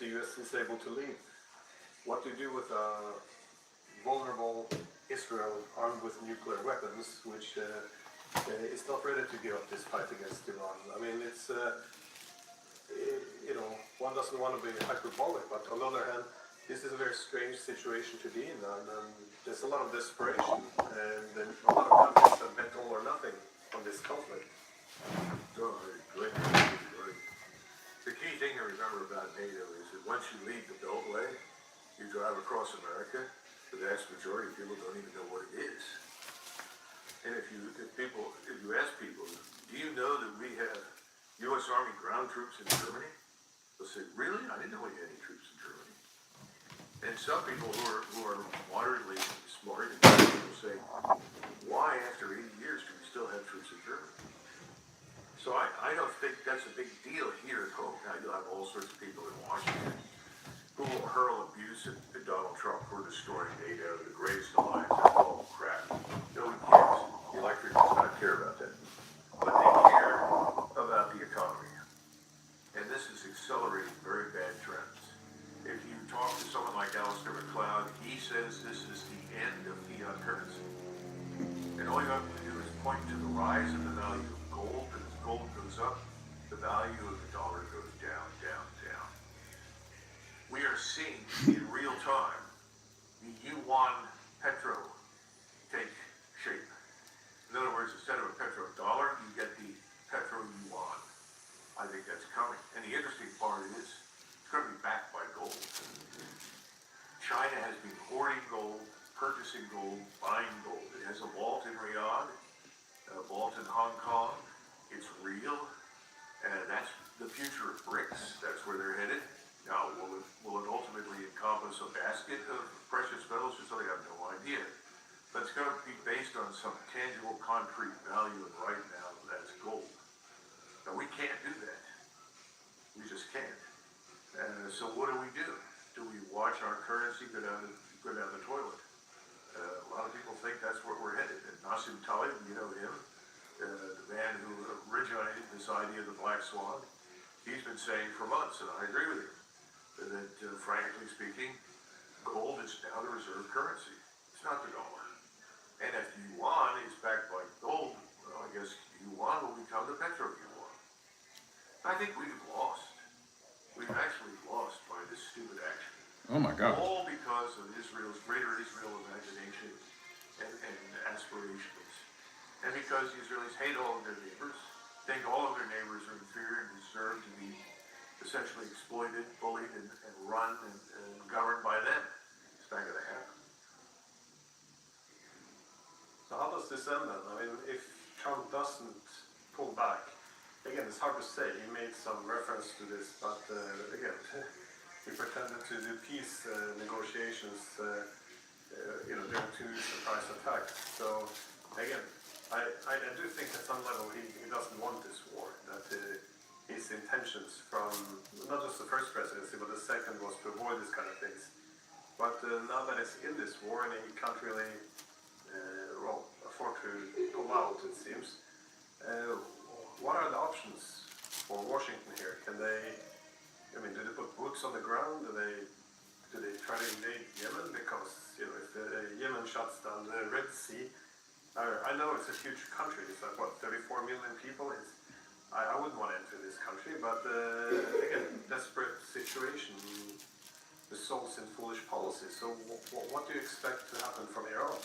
the US is able to leave. What do you do with vulnerable Israel armed with nuclear weapons, which is not ready to give up this fight against Iran? I mean, it's, one doesn't want to be hyperbolic, but on the other hand, this is a very strange situation to be in, and there's a lot of desperation, and a lot of countries have bet all or nothing on this conflict. Totally. The key thing to remember about NATO is that once you leave the Beltway, you drive across America, the vast majority of people don't even know what it is. And if you ask people, do you know that we have U.S. Army ground troops in Germany? They'll say, really? I didn't know we had any troops in Germany. And some people who are moderately smart will say, why after 80 years do we still have troops in Germany? So I don't think that's a big deal here at home. Now you'll have all sorts of people in Washington who will hurl abuse at Donald Trump for destroying NATO, the greatest alliance. That's all crap. Nobody cares. The electorate does not care about that. But they care about the economy. And this is accelerating very bad trends. If you talk to someone like Alistair McLeod, he says this is the end of fiat currency. And all you have to do is point to the rise in the value of gold, and as gold goes up, the value of the dollar goes down, down, down. We are seeing in real time the yuan petro take shape. In other words, instead of a petrodollar, you get the petro yuan. I think that's coming. And the interesting part is, it's going to be backed by gold. China has been hoarding gold, purchasing gold, buying gold. It has a vault in Riyadh, a vault in Hong Kong. It's real. And that's the future of BRICS. That's where they're headed. Now, will it ultimately encompass a basket of precious metals or something? I have no idea. But it's going to be based on some tangible, concrete value, and right now, that's gold. Now, we can't do that. We just can't. So what do? Do we watch our currency go down the toilet? A lot of people think that's where we're headed. And Nassim Taleb, you know him, the man who originated this idea of the black swan, he's been saying for months, and I agree with him, that frankly speaking, gold is now the reserve currency. It's not the dollar. And if yuan is backed by gold, well, I guess yuan will become the petro yuan. I think we've lost. We've actually lost by this stupid action. Oh my God. All because of greater Israel imagination and aspirations. And because the Israelis hate all of their neighbors, think all of their neighbors are inferior and deserve to be essentially exploited, bullied, and run and governed by them. It's not going to happen. So how does this end then? I mean, if Trump doesn't pull back, again, it's hard to say. He made some reference to this, but again, he pretended to do peace negotiations, during 2 surprise attacks. So again, I do think at some level he doesn't want this war. That his intentions from not just the first presidency, but the second was to avoid this kind of things. But now that it's in this war and he can't really afford to pull out, it seems. What are the options for Washington here? Can they, do they put boots on the ground? Do they try to invade Yemen? Because, if Yemen shuts down the Red Sea, I know it's a huge country. It's like, 34 million people? I wouldn't want to enter this country, but again, desperate situation results in foolish policy. So what do you expect to happen from here on?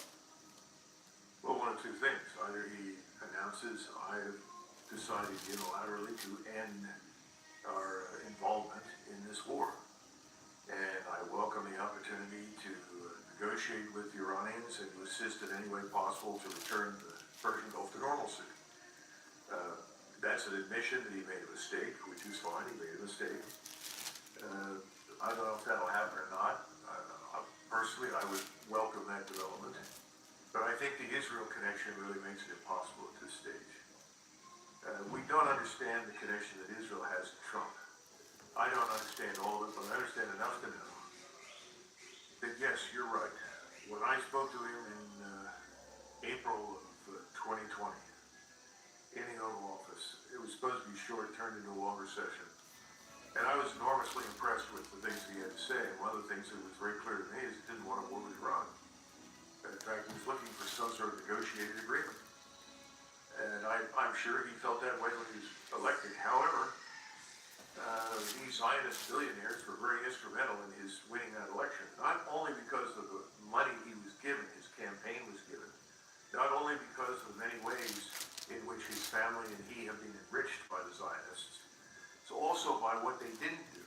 Well, one of two things. Either he announces, I have decided unilaterally to end our involvement in this war. And I welcome the opportunity to negotiate with the Iranians and to assist in any way possible to return the Persian Gulf to normalcy. That's an admission that he made a mistake, which is fine. He made a mistake. I don't know if that'll happen or not. Personally, I would welcome that development. But I think the Israel connection really makes it impossible at this stage. We don't understand the connection that Israel has to Trump. I don't understand all of it, but I understand enough to know that, yes, you're right. When I spoke to him in April of 2020, in the Oval Office, it was supposed to be short, turned into a longer session. And I was enormously impressed with the things things that was very clear to me is he didn't want a war with Iran. In fact, he was looking for some sort of negotiated agreement. And I'm sure he felt that way when he was elected. However, these Zionist billionaires were very instrumental in his winning that election. Not only because of the money he was given, his campaign was given, not only because of many ways in which his family and he have been enriched by the Zionists, it's also by what they didn't do.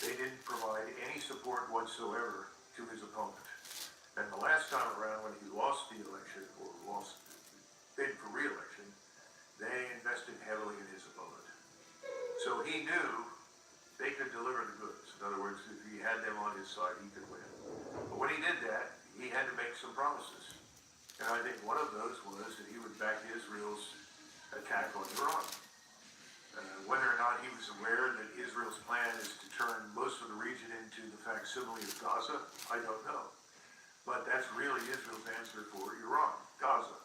They didn't provide any support whatsoever to his opponent. And the last time around when he lost the election, or lost bid for re-election, they invested heavily in his opponent. So he knew they could deliver the goods. In other words, if he had them on his side, he could win. But when he did that, he had to make some promises. And I think one of those was that he would back Israel's attack on Iran. Whether or not he was aware that Israel's plan is to turn most of the region into the facsimile of Gaza, I don't know. But that's really Israel's answer for Iran, Gaza.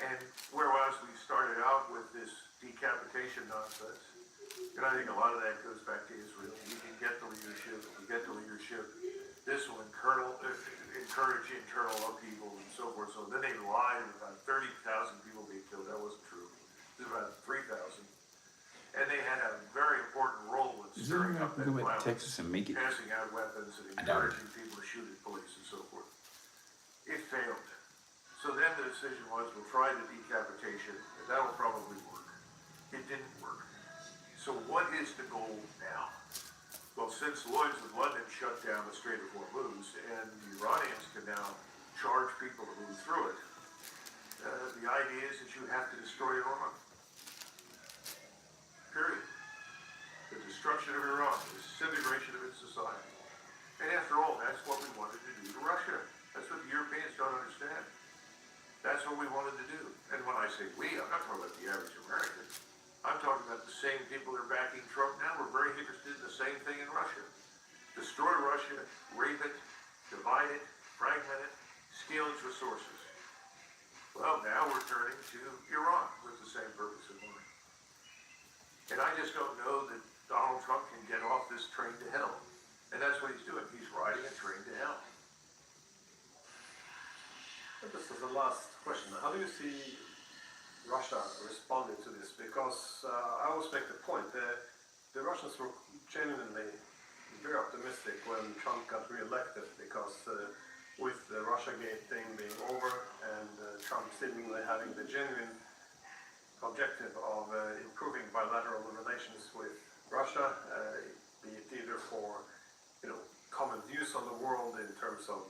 And whereas we started out with this decapitation nonsense, and I think a lot of that goes back to Israel. We can get the leadership. If we get the leadership, this will encourage internal upheaval and so forth. So then they lied about 30,000 people being killed. That wasn't true. It was about 3,000. And they had a very important role in stirring up that violence, Texas and make it. passing out weapons and encouraging people to shoot at police and so forth. It failed. So then the decision was, we'll try the decapitation, and that will probably work. It didn't work. So what is the goal now? Well, since Lloyd's of London shut down the Strait of Hormuz, and the Iranians can now charge people to move through it, the idea is that you have to destroy Iran. Period. The destruction of Iran, the disintegration of its society. And after all, that's what we wanted to do to Russia. That's what the Europeans don't understand. That's what we wanted to do. And when I say we, I'm not talking about the average American. I'm talking about the same people that are backing Trump now. We're very interested in the same thing in Russia. Destroy Russia, rape it, divide it, fragment it, steal its resources. Well, now we're turning to Iran with the same purpose in mind. And I just don't know that Donald Trump can get off this train to hell. And that's what he's doing. He's riding a train to hell. This is the last question. How do you see Russia responding to this? Because I always make the point that the Russians were genuinely very optimistic when Trump got re-elected, because with the Russiagate thing being over and Trump seemingly having the genuine objective of improving bilateral relations with Russia, be it either for common views on the world in terms of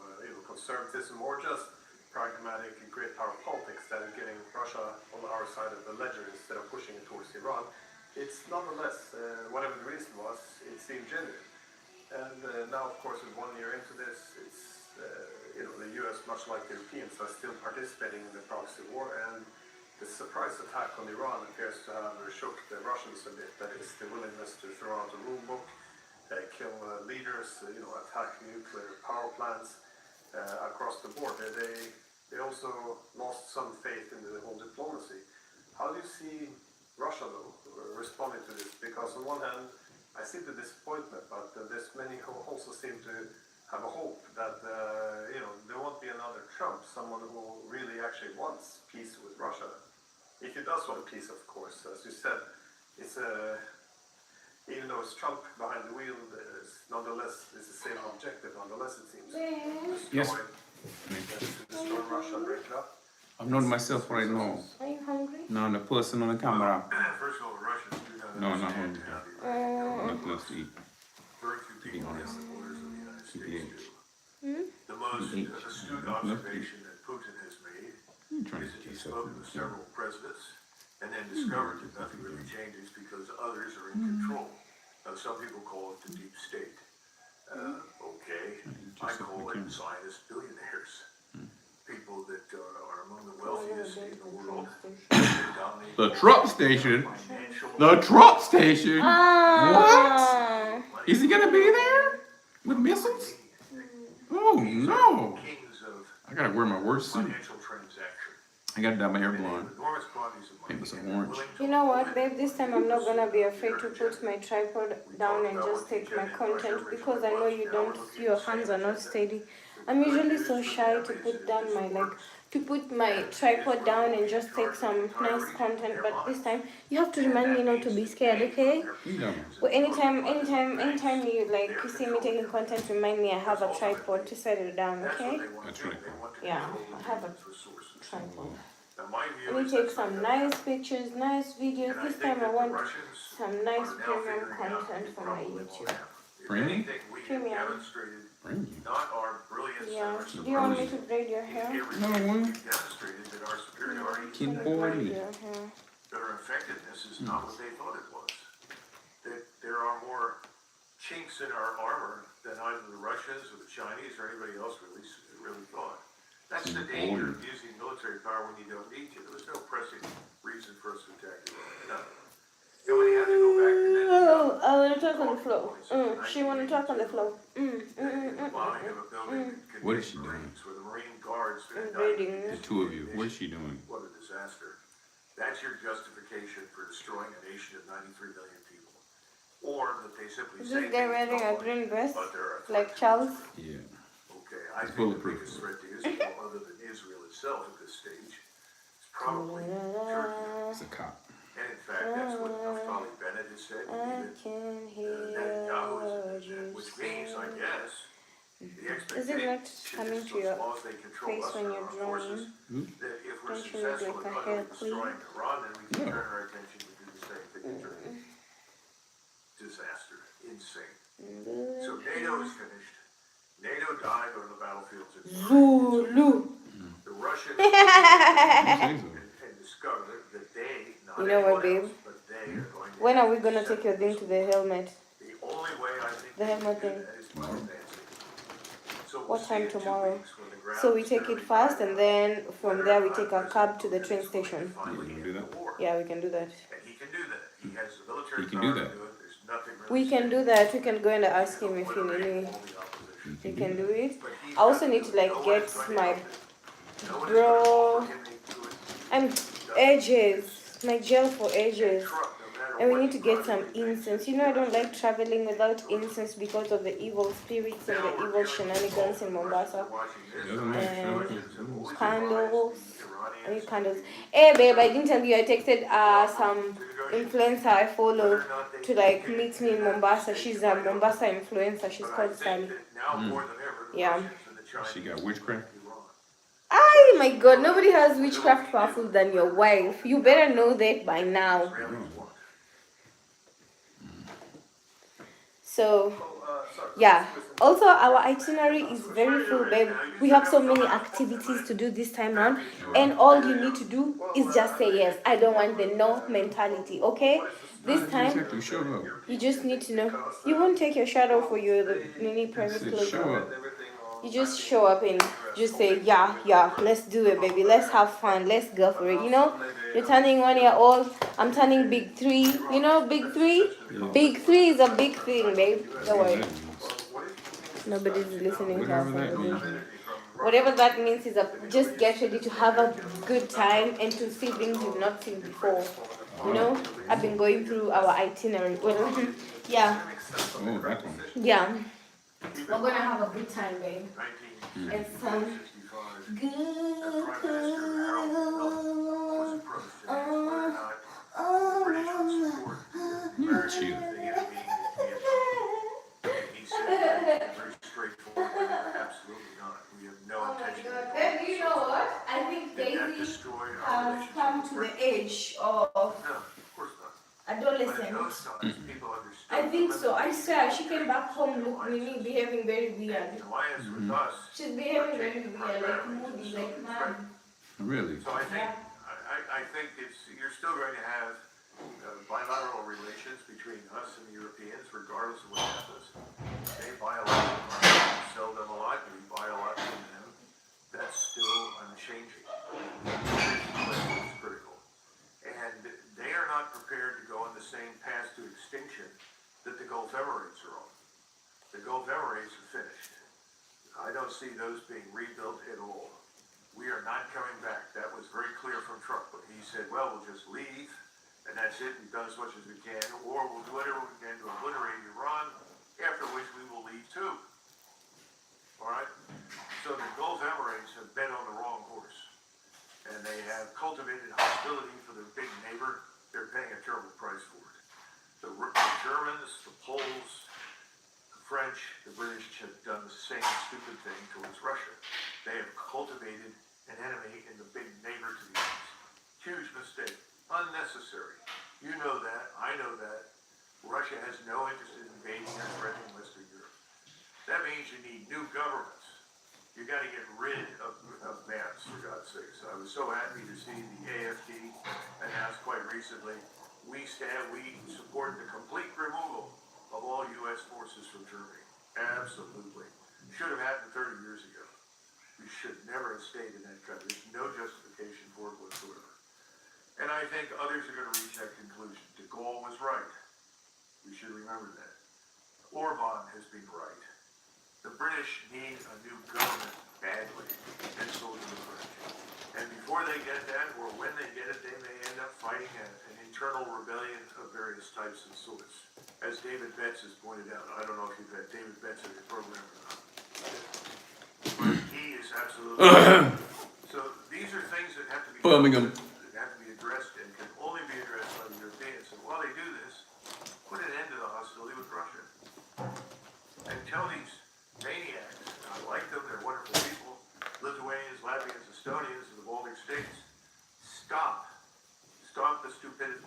conservatism, or just pragmatic great power politics that is getting Russia on our side of the ledger instead of pushing it towards Iran. It's nonetheless, whatever the reason was, it seemed genuine. And now, of course, with 1 year into this, it's the US, much like the Europeans, are still participating in the proxy war, and the surprise attack on Iran appears to have shook the Russians a bit. That is, the willingness to throw out the rule book, kill leaders, attack nuclear power plants across the board. They also lost some faith in the whole diplomacy. How do you see Russia, though, responding to this? Because on one hand, I see the disappointment, but there's many who also seem to have a hope that there won't be another Trump, someone who really actually wants peace with Russia. If he does want peace, of course, as you said, it's even though it's Trump behind the wheel, nonetheless, it's the same objective. Nonetheless, it seems destroy Russia, break it up. I'm not myself right now. Are you hungry? No, the person on the camera. First of all, the Russians do not No, I'm not understand hungry. how Not enough to eat. very few people on the borders of the United States Yeah. do. The most astute observation that Putin has made You're trying is to that get he's yourself spoken in to the several presidents and then discovered that nothing really changes because others are in control. Now, some people call it the deep state. Okay, I call it Zionist billionaires. People that are among the wealthiest in the world. The Trump station? Financial. The Trump station? Ah. What? Is he gonna be there? With missiles? Oh no! Kings of I gotta wear my worst suit. financial transaction. I gotta dye my hair And they blonde. have enormous quantities of money. Paint with some and they're orange. willing to You know what, live babe? This time I'm not gonna be afraid to their put my agenda. tripod We down talked and about just what the take my agenda in Russia content because I know originally you was. Now don't, we're looking your at the same hands are not agenda. steady. The I'm good usually news so for the shy to Emmys put is down this my works. to put my And here's tripod where down we'll and be in just take charge of the some entire nice region, content. their But this lives. time you have to And remind that me not to means be that scared, they, okay? from their You know. positions Well, in the corporate anytime banks, you like they're you see me controlling taking everything. content, remind me I have Because a tripod to ultimately, set it down, that's what okay? they want That's to do. right. They want to Yeah, control the I have a region's resources. tripod. Now, my view Let me is take that's not some gonna nice happen. pictures, nice videos. And I This think time I that the want Russians some nice are now premium figuring out content it for my probably won't YouTube. happen. If Premium? anything, we have Premium. demonstrated Premium. not our brilliance and Yeah. our Do you want me supremacy to braid your in hair? every No, field. one. We've demonstrated that our superiority King Let me boy. braid your hair. that our effectiveness is not what they thought it was. That there are more chinks in our armor than either the Russians or the Chinese or anybody else really thought. That's the danger of using military power when you don't need to. There was no pressing reason for us to attack Iran. None. And when you had to go back to Oh, Netanyahu, I want to talk on the floor. points of She want to talk on the 1982, floor. the bombing of a building that What is contained she doing? Marines, where the Marine guards I'm had braiding. The two of you. What is she doing? What a disaster. That's your justification for destroying a nation of 93 million people. Or that they simply Is say this guy things wearing don't a like, green vest? but they're a threat Like to Charles? Israel. Yeah. Okay, I It's think the bulletproof. biggest threat to Israel, other than Israel itself at this stage, is probably Turkey. It's a cop. And in fact, that's what Naftali Bennett has said. I Even can Netanyahu has hear admitted you that, which means, I say. guess, the Is expectation it not is coming to as your long as they control face us when or you're our drawing? forces, that if we're Don't you look successful like in a hair utterly destroying queen? Iran, then we can No. turn our attention to do the same thing in Turkey. Disaster. Insane. So NATO is finished. NATO died on the battlefields in Zulu. the Russians You say so. and discovered that they, not You know what, anyone babe? else, but they are going to When are we have gonna take your thing to the helmet? The only way I think The they can helmet do thing. that is by advancing. So we'll What see time in 2 tomorrow? weeks when the ground So we is take it fairly fast dry and out, then from whether there or we not take a President cab to the Putin train is willing to station. finally Yeah, you end do the that? war. Yeah, we can do that. And he can do that. He has the military He can power do to that. do it. There's nothing really We can do saying that. We can go and he ask can him if he obliterate knew. all the opposition. He can do it. But he's I also got need do to it. like No one get is going to my help him. No one is going to offer him a good edges, my gel for edges. Trump, no matter And we what need he to get some privately thinks incense. is You know, I don't good. like traveling without incense because of the evil spirits and the evil shenanigans in Mombasa. Doesn't make sense. Candles. I need candles. Hey, babe, I didn't tell you. I texted some influencer I follow to like meet me in Mombasa. She's a Mombasa influencer. She's called Sally. Yeah. She got witchcraft. Oh my God, nobody has witchcraft powerful than your wife. You better know that by now. So, yeah. Also, our itinerary is very full, babe. We have so many activities to do this time around, and all you need to do is just say yes. I don't want the no mentality, okay? This time, Exactly. Show up. you just need to know. You won't take your shirt off for your mini I private said clothes. show up. You just show up and just say, yeah, let's do it, baby. Let's have fun. Let's go for it. You know, you're turning 1 year old. I'm turning big 3. You know, big 3? Big 3 is a big thing, babe. Don't worry. Nobody's listening to us. Whatever that means. Whatever that means is just get ready to have a good time and to see things you've not seen before. You know, I've been going through our itinerary. Well, yeah. Oh, that one. Yeah. We're gonna have a good time, babe. And some good Chill. Oh my God, then you know what? I think Daisy has come to the age of adolescence. I think so. I swear, she came back home looking behaving very weird. She's behaving very weird, like moody, like mad. Really? So I think you're still going to have bilateral relations between us and the Europeans, regardless of what happens. They buy a lot from us, we sell them a lot, we buy a lot from them. That's still unchanging. It's critical. And they are not prepared to go on the same path to extinction that the Gulf Emirates are on. The Gulf Emirates are finished. I don't see those being rebuilt at all. we are not coming back. That was very clear from Trump. But he said, well, we'll just leave, and that's it. We've done as much as we can, or we'll do whatever we can to obliterate Iran, after which we will leave too. All right? So the Gulf Emirates have bet on the wrong horse, and they have cultivated hostility for their big neighbor. They're paying a terrible price for it. The Germans, the Poles, the French, the British have done the same stupid thing towards Russia. They have cultivated an enemy in the big neighbor to the east. Huge mistake. Unnecessary. You know that. I know that. Russia has no interest in invading or threatening Western Europe. That means you need new governments. You got to get rid of bans, for God's sakes. I was so happy to see the AFD announce quite recently, we support the complete removal of all U.S. forces from Germany. Absolutely. Should have happened 30 years ago. We should never have stayed in that country. There's no justification for it whatsoever. And I think others are going to reach that conclusion. De Gaulle was right. We should remember that. Orban has been right. The British need a new government badly, and so do the French. And before they get that, or when they get it, they may end up fighting an internal rebellion of various types and sorts. As David Betts has pointed out, I don't know if you've had David Betts in your program or not. But he is absolutely right. So these are things that have to be Birmingham. that have to be addressed and can only be addressed by the Europeans. And while they do this, put an end to the hostility with Russia. And tell these maniacs, and I like them, they're wonderful people, Lithuanians, Latvians, Estonians, and the Baltic states, stop the stupidity.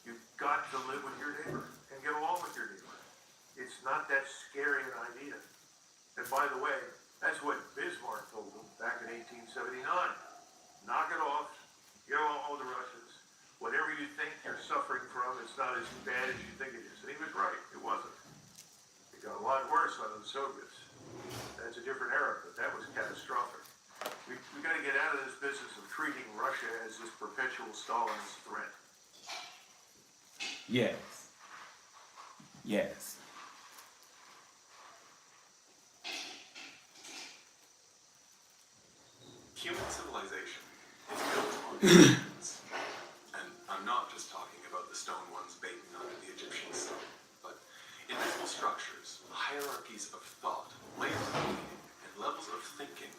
You've got to live with your neighbor and get along with your neighbor. It's not that scary an idea. And by the way, that's what Bismarck told them back in 1879. Knock it off, get along with the Russians. Whatever you think you're suffering from, it's not as bad as you think it is. And he was right, it wasn't. It got a lot worse under the Soviets. That's a different era, but that was catastrophic. We got to get out of this business of treating Russia as this perpetual Stalinist threat. Yes. Yes. Human civilization is built on traditions. And I'm not just talking about the stone ones baking under the Egyptian sun, but invisible structures, hierarchies of thought, layers of meaning, and levels of thinking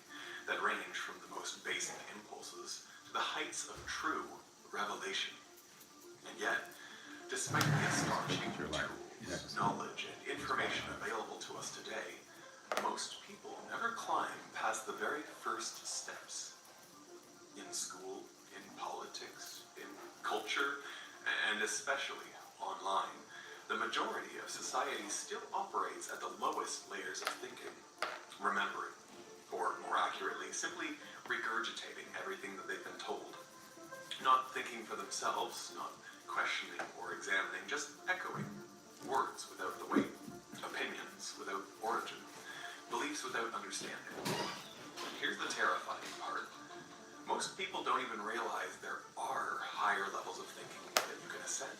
that range from the most basic impulses to the heights of true revelation. And yet, despite the astonishing tools, knowledge, and information available to us today, most people never climb past the very first steps. In school, in politics, in culture, and especially online, the majority of society still operates at the lowest layers of thinking, remembering, or more accurately, simply regurgitating everything that they've been told. Not thinking for themselves, not questioning or examining, just echoing words without the weight, opinions without origin, beliefs without understanding. And here's the terrifying part. Most people don't even realize there are higher levels of thinking that you can ascend.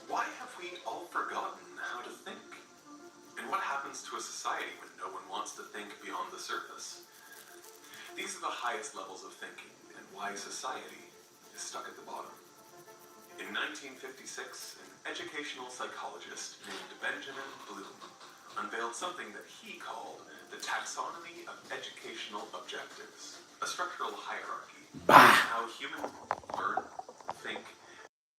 Why have we all forgotten how to think? And what happens to a society when no one wants to think beyond the surface? These are the highest levels of thinking, and why society is stuck at the bottom. In 1956, an educational psychologist named Benjamin Bloom unveiled something that he called the taxonomy of educational objectives, a structural hierarchy, how humans learn, think,